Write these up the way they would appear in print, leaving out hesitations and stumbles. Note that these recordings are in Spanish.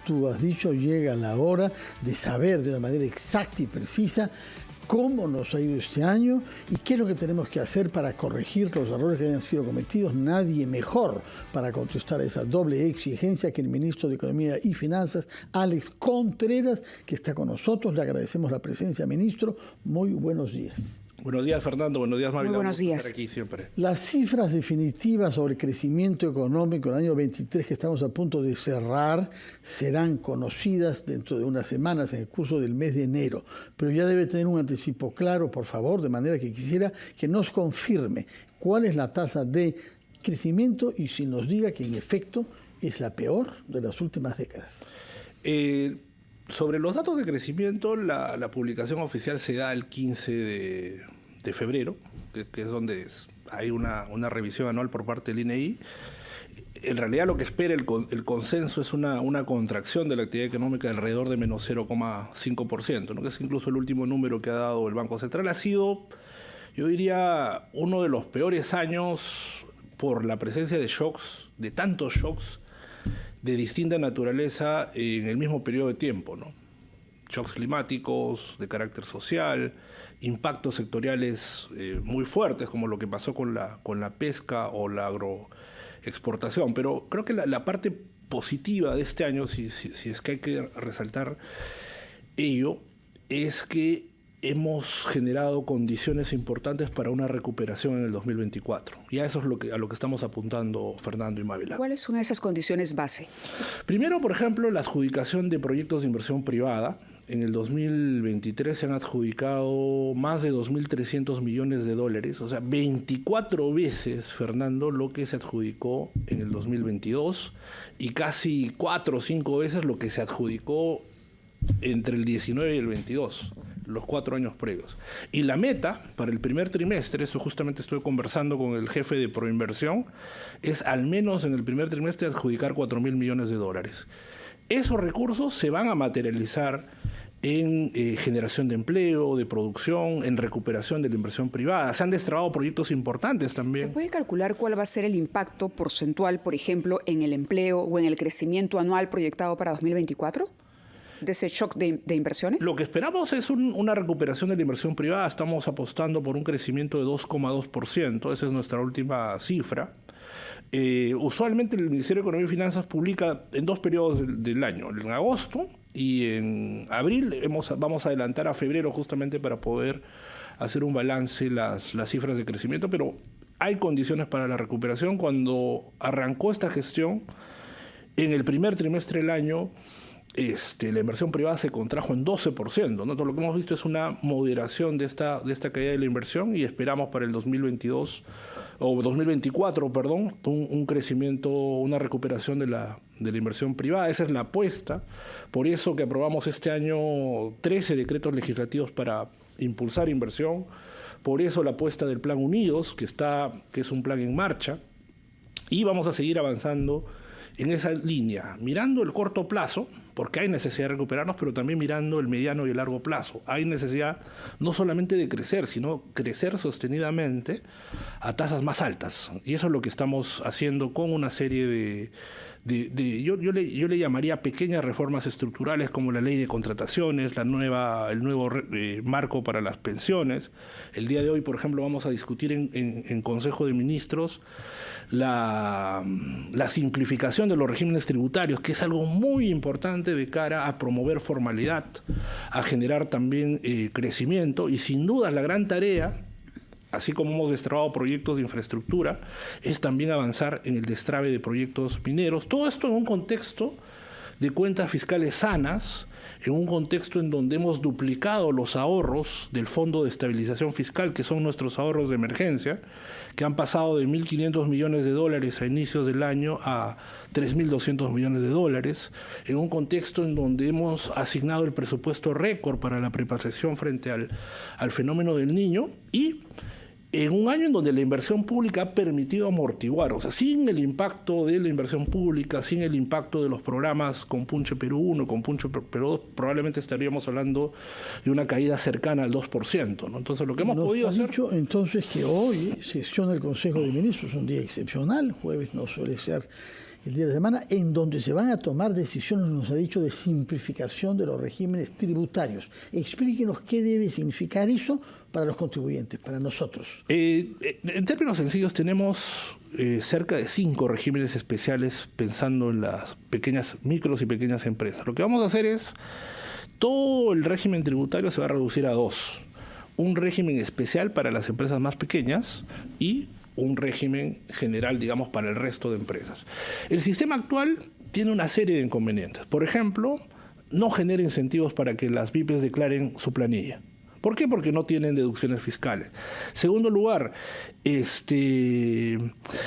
tú has dicho, llega la hora de saber de una manera exacta y precisa cómo nos ha ido este año y qué es lo que tenemos que hacer para corregir los errores que hayan sido cometidos. Nadie mejor para contestar a esa doble exigencia que el ministro de Economía y Finanzas, Alex Contreras, que está con nosotros. Le agradecemos la presencia, ministro. Muy buenos días. Buenos días, Fernando. Buenos días, Mávila. Muy buenos días. Estar aquí siempre. Las cifras definitivas sobre el crecimiento económico del año 23 que estamos a punto de cerrar serán conocidas dentro de unas semanas en el curso del mes de enero. Pero ya debe tener un anticipo claro, por favor, de manera que quisiera que nos confirme cuál es la tasa de crecimiento y si nos diga que en efecto es la peor de las últimas décadas. Sobre los datos de crecimiento, la publicación oficial se da el 15 de febrero, que es donde hay una revisión anual por parte del INEI. En realidad lo que espera el consenso es una contracción de la actividad económica de alrededor de menos 0,5%, ¿no? Que es incluso el último número que ha dado el Banco Central. Ha sido, yo diría, uno de los peores años por la presencia de shocks, de tantos shocks, de distinta naturaleza en el mismo periodo de tiempo, ¿no? Shocks climáticos, de carácter social, impactos sectoriales muy fuertes, como lo que pasó con la pesca o la agroexportación. Pero creo que la parte positiva de este año, si es que hay que resaltar ello, es que hemos generado condiciones importantes para una recuperación en el 2024. Y a eso es a lo que estamos apuntando Fernando y Mávila. ¿Cuáles son esas condiciones base? Primero, por ejemplo, la adjudicación de proyectos de inversión privada. En el 2023 se han adjudicado más de 2.300 millones de dólares, o sea, 24 veces, Fernando, lo que se adjudicó en el 2022 y casi 4 o 5 veces lo que se adjudicó entre el 19 y el 22, los 4 años previos. Y la meta para el primer trimestre, eso justamente estoy conversando con el jefe de Proinversión, es al menos en el primer trimestre adjudicar 4.000 millones de dólares. Esos recursos se van a materializar en generación de empleo, de producción, en recuperación de la inversión privada. Se han destrabado proyectos importantes también. ¿Se puede calcular cuál va a ser el impacto porcentual, por ejemplo, en el empleo o en el crecimiento anual proyectado para 2024? ¿De ese shock de inversiones? Lo que esperamos es una recuperación de la inversión privada. Estamos apostando por un crecimiento de 2,2%. Esa es nuestra última cifra. Usualmente el Ministerio de Economía y Finanzas publica en 2 periodos del año, en agosto y en abril. Vamos a adelantar a febrero justamente para poder hacer un balance las cifras de crecimiento, pero hay condiciones para la recuperación. Cuando arrancó esta gestión, en el primer trimestre del año, la inversión privada se contrajo en 12%, ¿no? Todo lo que hemos visto es una moderación de esta caída de la inversión y esperamos para el 2022 o 2024, perdón, un crecimiento, una recuperación de la inversión privada. Esa es la apuesta. Por eso que aprobamos este año 13 decretos legislativos para impulsar inversión. Por eso la apuesta del Plan Unidos, que es un plan en marcha. Y vamos a seguir avanzando en esa línea, mirando el corto plazo, porque hay necesidad de recuperarnos, pero también mirando el mediano y el largo plazo. Hay necesidad no solamente de crecer, sino crecer sostenidamente a tasas más altas. Y eso es lo que estamos haciendo con una serie yo le llamaría pequeñas reformas estructurales, como la ley de contrataciones, el nuevo marco para las pensiones. El día de hoy, por ejemplo, vamos a discutir en Consejo de Ministros la simplificación de los regímenes tributarios, que es algo muy importante de cara a promover formalidad, a generar también crecimiento, y sin duda la gran tarea, así como hemos destrabado proyectos de infraestructura, es también avanzar en el destrabe de proyectos mineros. Todo esto en un contexto de cuentas fiscales sanas, en un contexto en donde hemos duplicado los ahorros del Fondo de Estabilización Fiscal, que son nuestros ahorros de emergencia, que han pasado de 1.500 millones de dólares a inicios del año a 3.200 millones de dólares, en un contexto en donde hemos asignado el presupuesto récord para la preparación frente al fenómeno del Niño, y en un año en donde la inversión pública ha permitido amortiguar, o sea, sin el impacto de la inversión pública, sin el impacto de los programas Compunche Perú 1, Compunche Perú 2, probablemente estaríamos hablando de una caída cercana al 2%, ¿no? Entonces, lo que hemos podido hacer... Nos ha dicho entonces que hoy sesiona el Consejo de Ministros, un día excepcional, jueves no suele ser el día de semana, en donde se van a tomar decisiones, nos ha dicho, de simplificación de los regímenes tributarios. Explíquenos qué debe significar eso para los contribuyentes, para nosotros. En términos sencillos, tenemos cerca de 5 regímenes especiales pensando en las micros y pequeñas empresas. Lo que vamos a hacer es, todo el régimen tributario se va a reducir a 2. Un régimen especial para las empresas más pequeñas y un régimen general, digamos, para el resto de empresas. El sistema actual tiene una serie de inconvenientes. Por ejemplo, no genera incentivos para que las pymes declaren su planilla. ¿Por qué? Porque no tienen deducciones fiscales. Segundo lugar,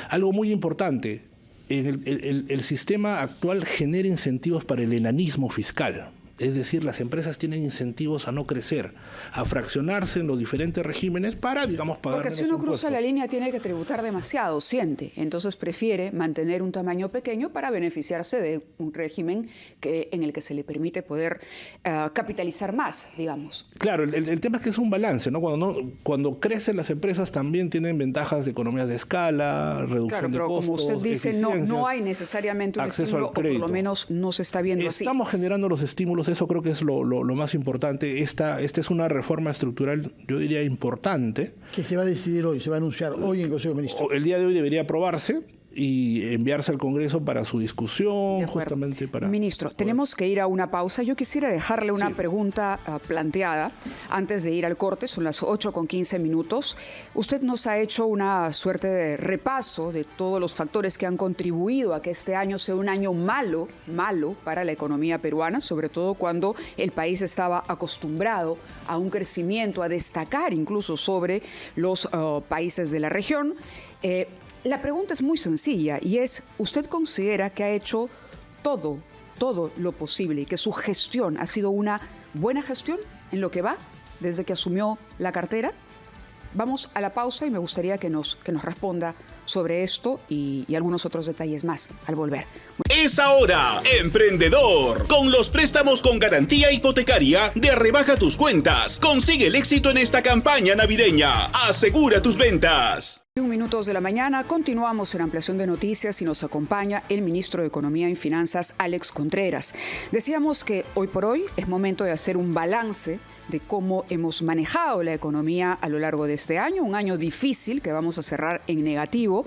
algo muy importante, el sistema actual genera incentivos para el enanismo fiscal. Es decir, las empresas tienen incentivos a no crecer, a fraccionarse en los diferentes regímenes para, digamos, pagar Porque menos si uno impuestos. cruza la línea tiene que tributar demasiado, siente. Entonces prefiere mantener un tamaño pequeño para beneficiarse de un régimen en el que se le permite poder capitalizar más, digamos. Claro, el tema es que es un balance, ¿no? Cuando crecen las empresas también tienen ventajas de economías de escala, reducción de costos, como usted dice, no hay necesariamente un acceso estímulo, al crédito. o por lo menos no se está viendo así. Estamos generando los estímulos, eso creo que es lo más importante. Esta es una reforma estructural, yo diría, importante. Que se va a decidir hoy, se va a anunciar hoy en el Consejo de Ministros. El día de hoy debería aprobarse y enviarse al Congreso para su discusión, justamente para... Ministro, tenemos que ir a una pausa. Yo quisiera dejarle una pregunta planteada antes de ir al corte. Son las 8:15. Usted nos ha hecho una suerte de repaso de todos los factores que han contribuido a que este año sea un año malo para la economía peruana, sobre todo cuando el país estaba acostumbrado a un crecimiento, a destacar incluso sobre los países de la región. La pregunta es muy sencilla y es, ¿usted considera que ha hecho todo lo posible y que su gestión ha sido una buena gestión en lo que va desde que asumió la cartera? Vamos a la pausa y me gustaría que nos responda sobre esto y algunos otros detalles más al volver. Es ahora, emprendedor. Con los préstamos con garantía hipotecaria de Rebaja Tus Cuentas. Consigue el éxito en esta campaña navideña. Asegura tus ventas. 1:00 de la mañana, continuamos en ampliación de noticias y nos acompaña el ministro de Economía y Finanzas, Alex Contreras. Decíamos que hoy por hoy es momento de hacer un balance de cómo hemos manejado la economía a lo largo de este año, un año difícil que vamos a cerrar en negativo,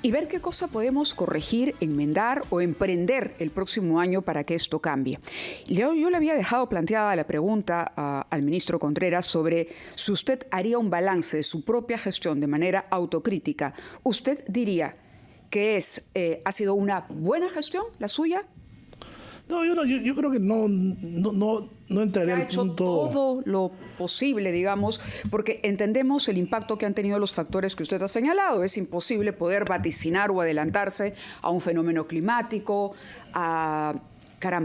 y ver qué cosa podemos corregir, enmendar o emprender el próximo año para que esto cambie. Yo le había dejado planteada la pregunta al ministro Contreras sobre si usted haría un balance de su propia gestión de manera autocrítica. ¿Usted diría que ha sido una buena gestión la suya? No, yo creo que no entraría al punto... Ha hecho todo lo posible, digamos, porque entendemos el impacto que han tenido los factores que usted ha señalado. Es imposible poder vaticinar o adelantarse a un fenómeno climático, a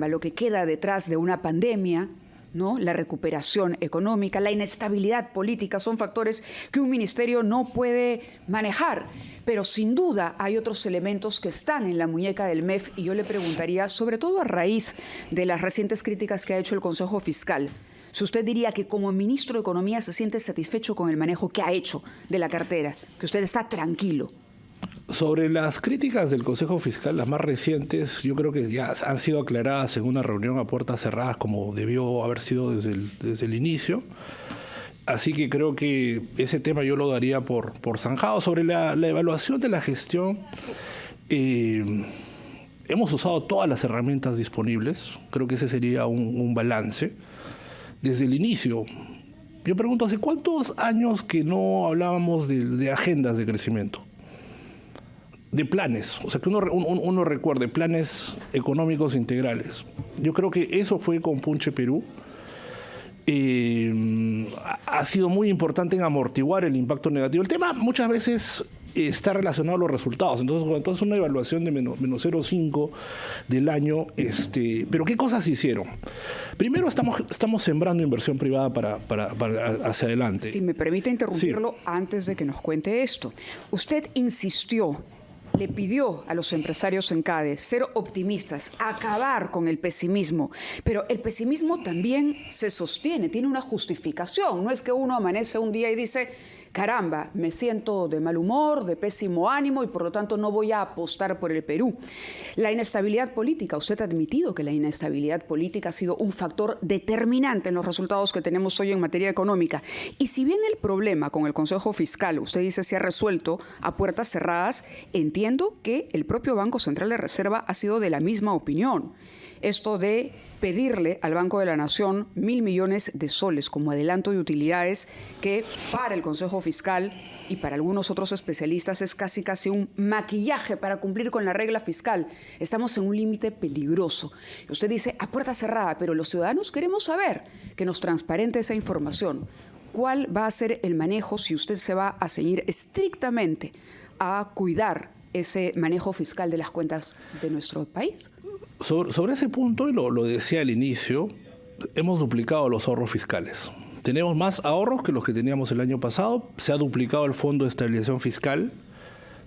lo que queda detrás de una pandemia, ¿no? La recuperación económica, la inestabilidad política, son factores que un ministerio no puede manejar. Pero sin duda hay otros elementos que están en la muñeca del MEF y yo le preguntaría, sobre todo a raíz de las recientes críticas que ha hecho el Consejo Fiscal, si usted diría que como ministro de Economía se siente satisfecho con el manejo que ha hecho de la cartera, que usted está tranquilo. Sobre las críticas del Consejo Fiscal, las más recientes, yo creo que ya han sido aclaradas en una reunión a puertas cerradas como debió haber sido desde el inicio. Así que creo que ese tema yo lo daría por zanjado. Sobre la evaluación de la gestión, hemos usado todas las herramientas disponibles. Creo que ese sería un balance. Desde el inicio, yo pregunto, ¿hace cuántos años que no hablábamos de agendas de crecimiento? De planes, o sea, que uno recuerde, planes económicos integrales. Yo creo que eso fue con Punche Perú. Ha sido muy importante en amortiguar el impacto negativo. El tema muchas veces está relacionado a los resultados. Entonces, cuando tú haces una evaluación de menos 0,5 del año, pero ¿qué cosas hicieron? Primero, estamos sembrando inversión privada para hacia adelante. Si me permite interrumpirlo antes de que nos cuente esto. Usted insistió, le pidió a los empresarios en CADE ser optimistas, acabar con el pesimismo, pero el pesimismo también se sostiene, tiene una justificación. No es que uno amanece un día y dice, caramba, me siento de mal humor, de pésimo ánimo y por lo tanto no voy a apostar por el Perú. La inestabilidad política, usted ha admitido que la inestabilidad política ha sido un factor determinante en los resultados que tenemos hoy en materia económica. Y si bien el problema con el Consejo Fiscal, usted dice, se ha resuelto a puertas cerradas, entiendo que el propio Banco Central de Reserva ha sido de la misma opinión. Esto de pedirle al Banco de la Nación 1.000 millones de soles como adelanto de utilidades, que para el Consejo Fiscal y para algunos otros especialistas es casi un maquillaje para cumplir con la regla fiscal. Estamos en un límite peligroso. Usted dice a puerta cerrada, pero los ciudadanos queremos saber que nos transparente esa información. ¿Cuál va a ser el manejo si usted se va a ceñir estrictamente a cuidar ese manejo fiscal de las cuentas de nuestro país? Sobre ese punto, y lo decía al inicio, hemos duplicado los ahorros fiscales. Tenemos más ahorros que los que teníamos el año pasado. Se ha duplicado el Fondo de Estabilización Fiscal.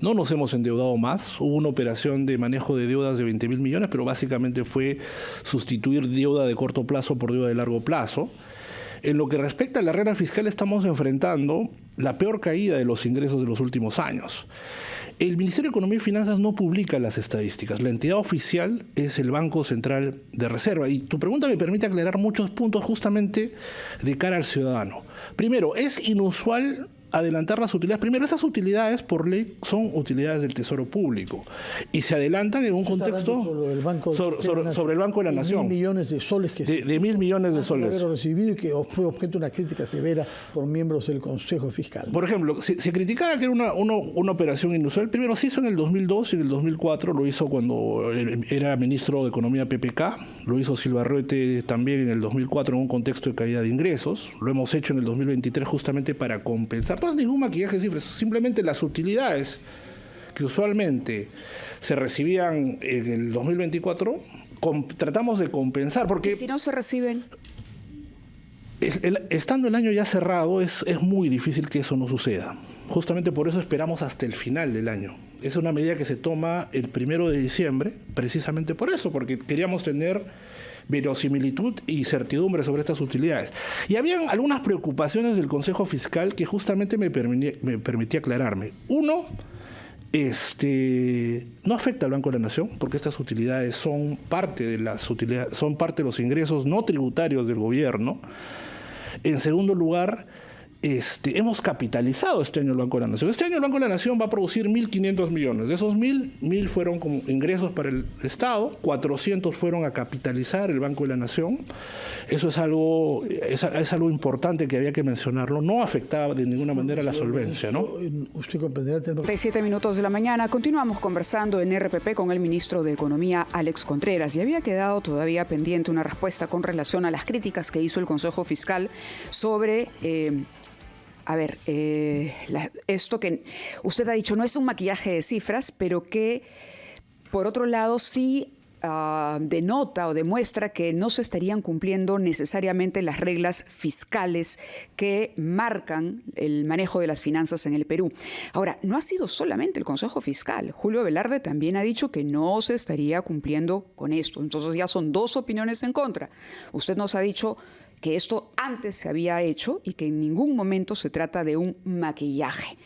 No nos hemos endeudado más. Hubo una operación de manejo de deudas de 20.000 millones, pero básicamente fue sustituir deuda de corto plazo por deuda de largo plazo. En lo que respecta a la regla fiscal, estamos enfrentando la peor caída de los ingresos de los últimos años. El Ministerio de Economía y Finanzas no publica las estadísticas. La entidad oficial es el Banco Central de Reserva. Y tu pregunta me permite aclarar muchos puntos justamente de cara al ciudadano. Primero, es inusual adelantar las utilidades. Primero, esas utilidades por ley son utilidades del Tesoro Público y se adelantan en un contexto sobre el Banco de la Nación. 1.000 millones de soles que de 1.000 millones de soles recibido y que fue objeto de una crítica severa por miembros del Consejo Fiscal. Por ejemplo, se criticara que era una operación inusual. Primero se hizo en el 2002 y en el 2004 lo hizo cuando era ministro de Economía PPK, lo hizo Silva Ruete también en el 2004 en un contexto de caída de ingresos. Lo hemos hecho en el 2023 justamente para compensar. No es ningún maquillaje de cifras, simplemente las utilidades que usualmente se recibían en el 2024, tratamos de compensar. Porque ¿y si no se reciben? Estando el año ya cerrado, es muy difícil que eso no suceda. Justamente por eso esperamos hasta el final del año. Es una medida que se toma el 1 de diciembre, precisamente por eso, porque queríamos tener verosimilitud y certidumbre sobre estas utilidades. Y habían algunas preocupaciones del Consejo Fiscal que justamente me permitía aclararme. Uno, no afecta al Banco de la Nación, porque estas utilidades son parte de los ingresos no tributarios del gobierno. En segundo lugar, hemos capitalizado este año el Banco de la Nación. Este año el Banco de la Nación va a producir 1.500 millones. De esos 1.000 fueron como ingresos para el Estado, 400 fueron a capitalizar el Banco de la Nación. Eso es algo importante que había que mencionarlo. No afectaba de ninguna manera la solvencia, ¿no? Usted comprenderá. 7 minutos de la mañana. Continuamos conversando en RPP con el ministro de Economía, Alex Contreras. Y había quedado todavía pendiente una respuesta con relación a las críticas que hizo el Consejo Fiscal sobre... esto que usted ha dicho no es un maquillaje de cifras, pero que, por otro lado, sí denota o demuestra que no se estarían cumpliendo necesariamente las reglas fiscales que marcan el manejo de las finanzas en el Perú. Ahora, no ha sido solamente el Consejo Fiscal. Julio Velarde también ha dicho que no se estaría cumpliendo con esto. Entonces ya son dos opiniones en contra. Usted nos ha dicho que esto antes se había hecho y que en ningún momento se trata de un maquillaje.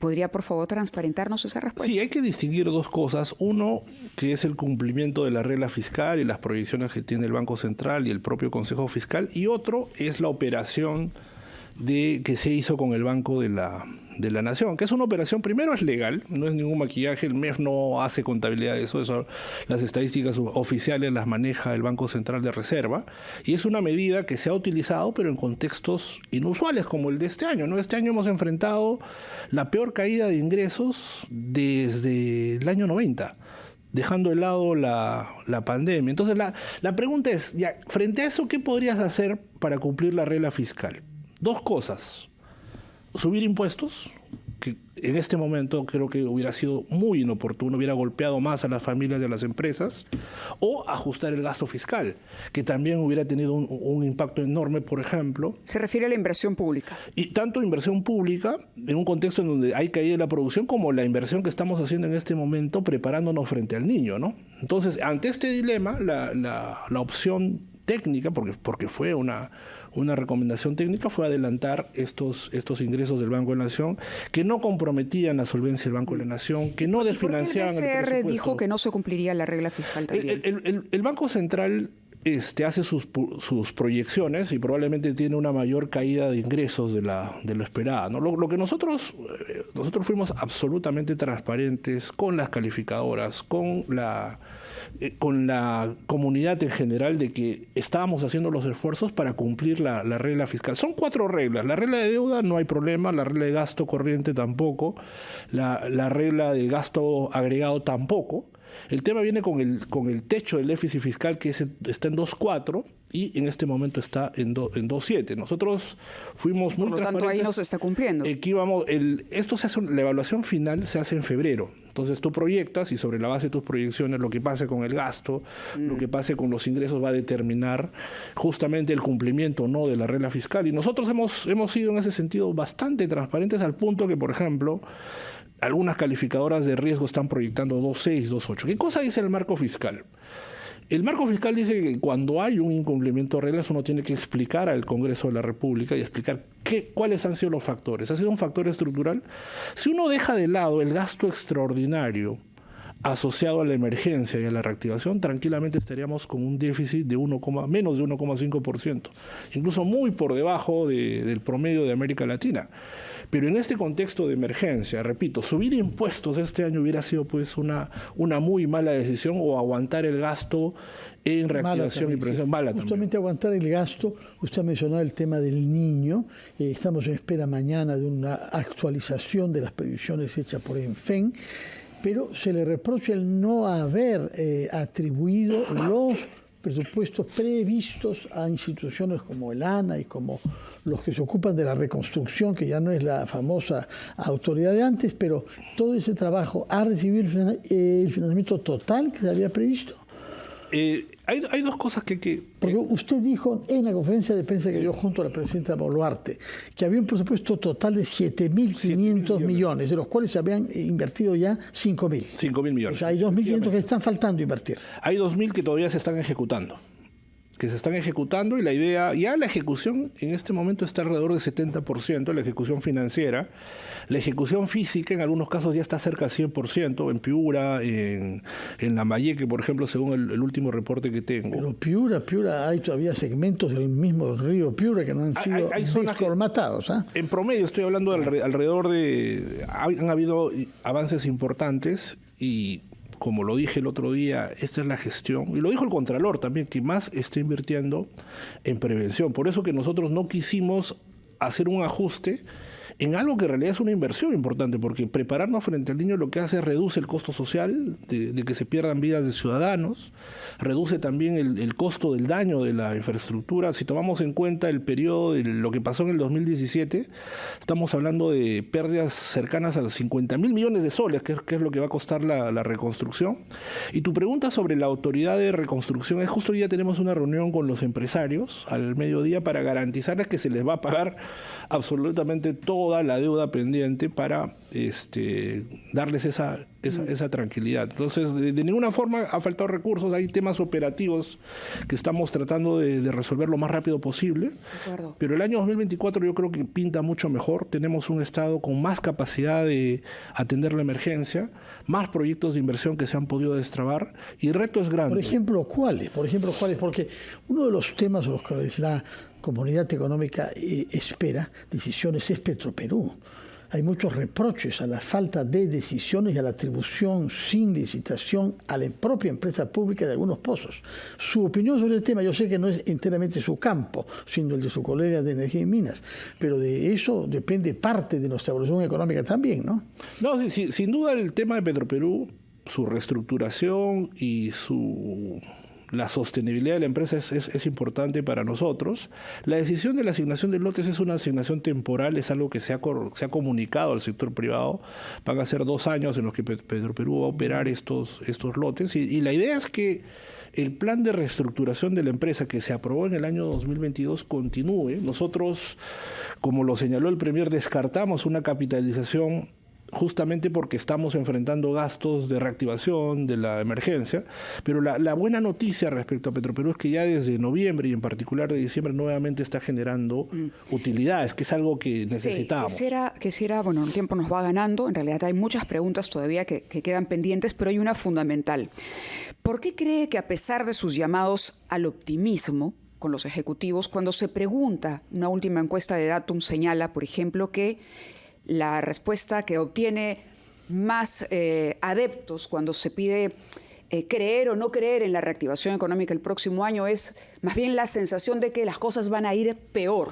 ¿Podría, por favor, transparentarnos esa respuesta? Sí, hay que distinguir dos cosas. Uno, que es el cumplimiento de la regla fiscal y las proyecciones que tiene el Banco Central y el propio Consejo Fiscal. Y otro es la operación que se hizo con el Banco de la Nación, que es una operación, primero es legal, no es ningún maquillaje, el MEF no hace contabilidad de eso, las estadísticas oficiales las maneja el Banco Central de Reserva, y es una medida que se ha utilizado, pero en contextos inusuales como el de este año, ¿no? Este año hemos enfrentado la peor caída de ingresos desde el año 90. Dejando de lado la pandemia. Entonces la pregunta es, ya, frente a eso, ¿qué podrías hacer para cumplir la regla fiscal? Dos cosas. Subir impuestos, que en este momento creo que hubiera sido muy inoportuno, hubiera golpeado más a las familias y a las empresas, o ajustar el gasto fiscal, que también hubiera tenido un impacto enorme, por ejemplo. Se refiere a la inversión pública. Y tanto inversión pública, en un contexto en donde hay caída de la producción, como la inversión que estamos haciendo en este momento preparándonos frente al niño, ¿no? Entonces, ante este dilema, la opción técnica, porque fue una recomendación técnica, fue adelantar estos ingresos del Banco de la Nación, que no comprometían la solvencia del Banco de la Nación, que no desfinanciaban el presupuesto. El BCR dijo que no se cumpliría la regla fiscal también. El Banco Central hace sus proyecciones y probablemente tiene una mayor caída de ingresos de lo esperado, ¿no? Lo que nosotros fuimos absolutamente transparentes con las calificadoras, con la comunidad en general, de que estábamos haciendo los esfuerzos para cumplir la regla fiscal. Son 4 reglas. La regla de deuda no hay problema, la regla de gasto corriente tampoco, la regla de gasto agregado tampoco. El tema viene con el techo del déficit fiscal, que está en 2.4 y en este momento está en 2.7. Nosotros fuimos muy transparentes. Por lo tanto, ahí no se está cumpliendo. La evaluación final se hace en febrero. Entonces tú proyectas y sobre la base de tus proyecciones lo que pase con el gasto, lo que pase con los ingresos va a determinar justamente el cumplimiento o no de la regla fiscal. Y nosotros hemos sido en ese sentido bastante transparentes, al punto que, por ejemplo, algunas calificadoras de riesgo están proyectando 2.6, 2.8. ¿Qué cosa dice el marco fiscal? El marco fiscal dice que cuando hay un incumplimiento de reglas uno tiene que explicar al Congreso de la República y explicar cuáles han sido los factores. ¿Ha sido un factor estructural? Si uno deja de lado el gasto extraordinario asociado a la emergencia y a la reactivación, tranquilamente estaríamos con un déficit de menos de 1,5%, incluso muy por debajo del promedio de América Latina. Pero en este contexto de emergencia, repito, subir impuestos este año hubiera sido pues una muy mala decisión, o aguantar el gasto en reactivación y prevención. Justamente aguantar el gasto. Usted ha mencionado el tema del niño. Estamos en espera mañana de una actualización de las previsiones hechas por ENFEN, pero se le reprocha el no haber atribuido los presupuestos previstos a instituciones como el ANA y como los que se ocupan de la reconstrucción, que ya no es la famosa autoridad de antes, pero todo ese trabajo ha recibido el financiamiento total que se había previsto. Hay dos cosas que... Porque usted dijo en la conferencia de prensa que dio junto a la presidenta Boluarte que había un presupuesto total de 7.500 millones, de los cuales se habían invertido ya 5.000. 5.000 millones. O sea, hay 2.500 que están faltando invertir. Hay 2.000 que todavía se están ejecutando. Y la idea, ya la ejecución en este momento está alrededor del 70%, la ejecución financiera. La ejecución física en algunos casos ya está cerca del 100%, en Piura, en Lambayeque, por ejemplo, según el último reporte que tengo. Pero Piura, hay todavía segmentos del mismo río Piura que no han sido descolmatados. En promedio, estoy hablando de alrededor de... Han habido avances importantes y... Como lo dije el otro día, esta es la gestión, y lo dijo el Contralor también, que más está invirtiendo en prevención. Por eso que nosotros no quisimos hacer un ajuste en algo que en realidad es una inversión importante, porque prepararnos frente al niño lo que hace es reduce el costo social de que se pierdan vidas de ciudadanos, reduce también el costo del daño de la infraestructura. Si tomamos en cuenta el periodo de lo que pasó en el 2017, estamos hablando de pérdidas cercanas a los 50.000 millones de soles, que es lo que va a costar la reconstrucción. Y tu pregunta sobre la autoridad de reconstrucción es justo hoy día tenemos una reunión con los empresarios al mediodía para garantizarles que se les va a pagar absolutamente toda la deuda pendiente para darles esa tranquilidad. Entonces, de ninguna forma ha faltado recursos, hay temas operativos que estamos tratando de resolver lo más rápido posible. Pero el año 2024 yo creo que pinta mucho mejor. Tenemos un Estado con más capacidad de atender la emergencia, más proyectos de inversión que se han podido destrabar, y el reto es grande. Por ejemplo, ¿cuáles? Porque uno de los temas a los que la comunidad económica espera decisiones es Petroperú. Hay muchos reproches a la falta de decisiones y a la atribución sin licitación a la propia empresa pública de algunos pozos. Su opinión sobre el tema, yo sé que no es enteramente su campo, sino el de su colega de Energía y Minas, pero de eso depende parte de nuestra evolución económica también, ¿no? No, sin duda el tema de Petroperú, su reestructuración y la sostenibilidad de la empresa es importante para nosotros. La decisión de la asignación de lotes es una asignación temporal, es algo que se ha comunicado al sector privado. Van a ser 2 años en los que Petroperú va a operar estos lotes, y la idea es que el plan de reestructuración de la empresa que se aprobó en el año 2022 continúe. Nosotros, como lo señaló el Premier, descartamos una capitalización justamente porque estamos enfrentando gastos de reactivación de la emergencia, pero la buena noticia respecto a Petroperú es que ya desde noviembre y en particular de diciembre nuevamente está generando utilidades, que es algo que necesitábamos. Sí, quisiera, bueno, el tiempo nos va ganando, en realidad hay muchas preguntas todavía que quedan pendientes, pero hay una fundamental. ¿Por qué cree que a pesar de sus llamados al optimismo con los ejecutivos, cuando se pregunta, una última encuesta de Datum señala, por ejemplo, que la respuesta que obtiene más adeptos cuando se pide creer o no creer en la reactivación económica el próximo año es más bien la sensación de que las cosas van a ir peor,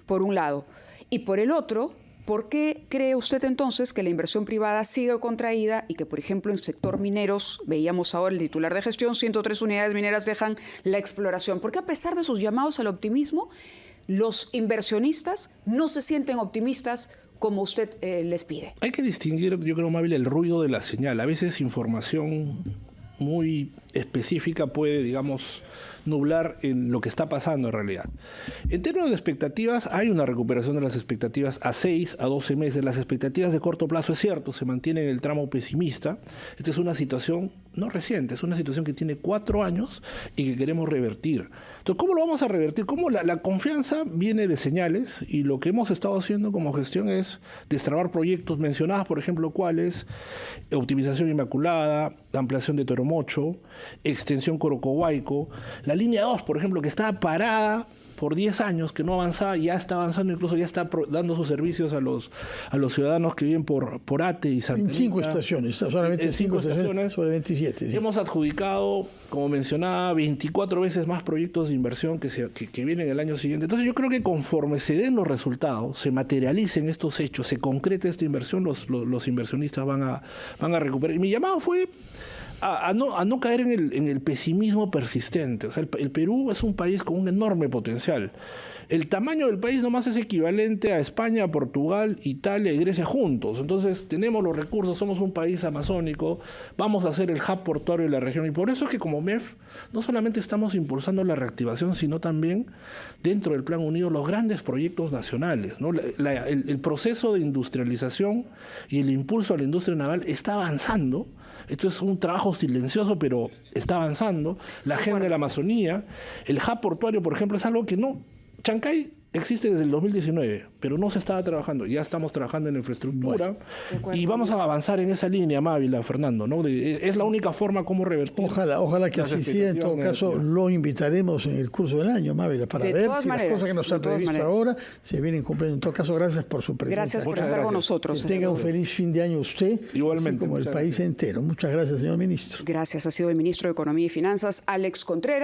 por un lado. Y por el otro, ¿por qué cree usted entonces que la inversión privada sigue contraída y que, por ejemplo, en sector mineros, veíamos ahora el titular de gestión, 103 unidades mineras dejan la exploración? ¿Por qué a pesar de sus llamados al optimismo, los inversionistas no se sienten optimistas como usted les pide? Hay que distinguir, yo creo, Mabel, el ruido de la señal. A veces información muy específica puede, digamos, nublar en lo que está pasando en realidad. En términos de expectativas, hay una recuperación de las expectativas a 6 a 12 meses. Las expectativas de corto plazo, es cierto, se mantienen en el tramo pesimista. Esta es una situación no reciente, es una situación que tiene 4 años y que queremos revertir. Entonces, ¿cómo lo vamos a revertir? ¿Cómo la confianza viene de señales? Y lo que hemos estado haciendo como gestión es destrabar proyectos mencionados, por ejemplo, ¿cuáles? Optimización Inmaculada, ampliación de Toromocho, extensión Corocohuayco, la línea 2, por ejemplo, que estaba parada por 10 años, que no avanzaba, ya está avanzando, incluso ya está dando sus servicios a los ciudadanos que viven por Ate y Santa Rita. En 5 estaciones, solamente 5 estaciones sobre 27. Sí. Hemos adjudicado, como mencionaba, 24 veces más proyectos de inversión que vienen el año siguiente. Entonces yo creo que conforme se den los resultados, se materialicen estos hechos, se concrete esta inversión, los inversionistas van a recuperar. Y mi llamado fue a no caer en el pesimismo persistente. O sea, el Perú es un país con un enorme potencial. El tamaño del país nomás es equivalente a España, Portugal, Italia y Grecia juntos. Entonces tenemos los recursos, somos un país amazónico, vamos a ser el hub portuario de la región. Y por eso es que como MEF no solamente estamos impulsando la reactivación, sino también dentro del Plan Unido los grandes proyectos nacionales, ¿no? El proceso de industrialización y el impulso a la industria naval está avanzando. Esto es un trabajo silencioso, pero está avanzando. La agenda de la Amazonía, el hub portuario, por ejemplo, es algo que no... Chancay existe desde el 2019, pero no se estaba trabajando. Ya estamos trabajando en infraestructura y vamos a avanzar en esa línea, Mávila, Fernando, ¿no? Es la única forma como revertir. Ojalá que así sea. En todo caso, lo invitaremos en el curso del año, Mávila, para ver si las cosas que nos han previsto ahora se vienen cumpliendo. En todo caso, gracias por su presencia. Gracias por estar con nosotros. Que tenga un feliz fin de año usted, igualmente, como el país entero. Muchas gracias, señor ministro. Gracias. Ha sido el ministro de Economía y Finanzas, Alex Contreras.